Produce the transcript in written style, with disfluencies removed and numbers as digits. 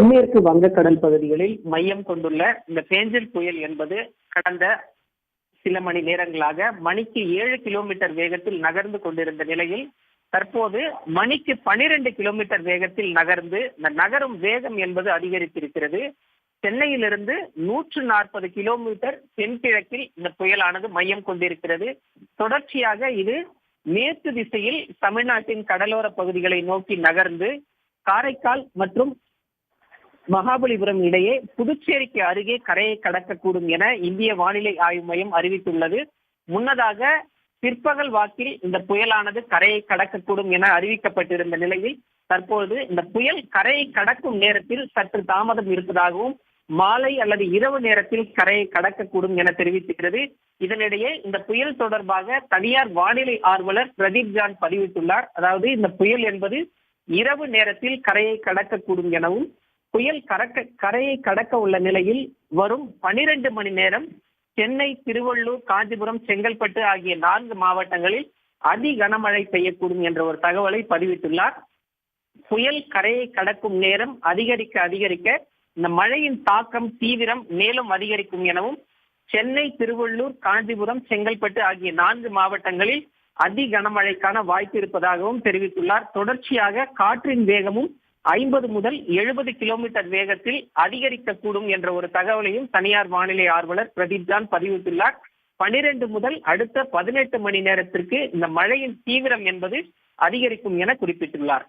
தென்மேற்கு வங்கக்கடல் பகுதிகளில் மையம் கொண்டுள்ள இந்த பேஞ்சல் புயல் என்பது கடந்த சில மணி நேரங்களாக மணிக்கு 7 கிலோமீட்டர் வேகத்தில் நகர்ந்து கொண்டிருந்த நிலையில் தற்போது மணிக்கு 12 கிலோமீட்டர் வேகத்தில் நகர்ந்து இந்த நகரும் வேகம் என்பது அதிகரித்திருக்கிறது. சென்னையிலிருந்து 140 கிலோமீட்டர் தென்கிழக்கில் இந்த புயலானது மையம் கொண்டிருக்கிறது. தொடர்ச்சியாக இது மேற்கு திசையில் தமிழ்நாட்டின் கடலோர பகுதிகளை நோக்கி நகர்ந்து காரைக்கால் மற்றும் மகாபலிபுரம் இடையே புதுச்சேரிக்கு அருகே கரையை கடக்கக்கூடும் என இந்திய வானிலை ஆய்வு மையம் அறிவித்துள்ளது. முன்னதாக பிற்பகல் வாக்கில் இந்த புயலானது கரையை கடக்கக்கூடும் என அறிவிக்கப்பட்டிருந்த நிலையில் தற்போது இந்த புயல் கரையை கடக்கும் நேரத்தில் சற்று தாமதம் இருப்பதாகவும் மாலை அல்லது இரவு நேரத்தில் கரையை கடக்கக்கூடும் என தெரிவித்திருக்கிறது. இதனிடையே இந்த புயல் தொடர்பாக தனியார் வானிலை ஆர்வலர் பிரதீப் ஜான் பதிவிட்டுள்ளார். அதாவது இந்த புயல் என்பது இரவு நேரத்தில் கரையை கடக்கக்கூடும் எனவும் புயல் கரையை கடக்க உள்ள நிலையில் வரும் 12 மணி நேரம் சென்னை, திருவள்ளூர், காஞ்சிபுரம், செங்கல்பட்டு ஆகிய 4 மாவட்டங்களில் அதி கனமழை பெய்யக்கூடும் என்ற ஒரு தகவலை பதிவிட்டுள்ளார். புயல் கரையை கடக்கும் நேரம் அதிகரிக்க இந்த மழையின் தாக்கம் தீவிரம் மேலும் அதிகரிக்கும் எனவும் சென்னை, திருவள்ளூர், காஞ்சிபுரம், செங்கல்பட்டு ஆகிய 4 மாவட்டங்களில் அதி கனமழைக்கான வாய்ப்பு இருப்பதாகவும் தெரிவித்துள்ளார். தொடர்ச்சியாக காற்றின் வேகமும் 50 முதல் 70 கிலோமீட்டர் வேகத்தில் அதிகரிக்கக்கூடும் என்ற ஒரு தகவலையும் தனியார் வானிலை ஆர்வலர் பிரதீப் ஜான் பதிவிட்டுள்ளார். 12 முதல் அடுத்த 18 மணி நேரத்திற்கு இந்த மழையின் தீவிரம் என்பது அதிகரிக்கும் என குறிப்பிட்டுள்ளார்.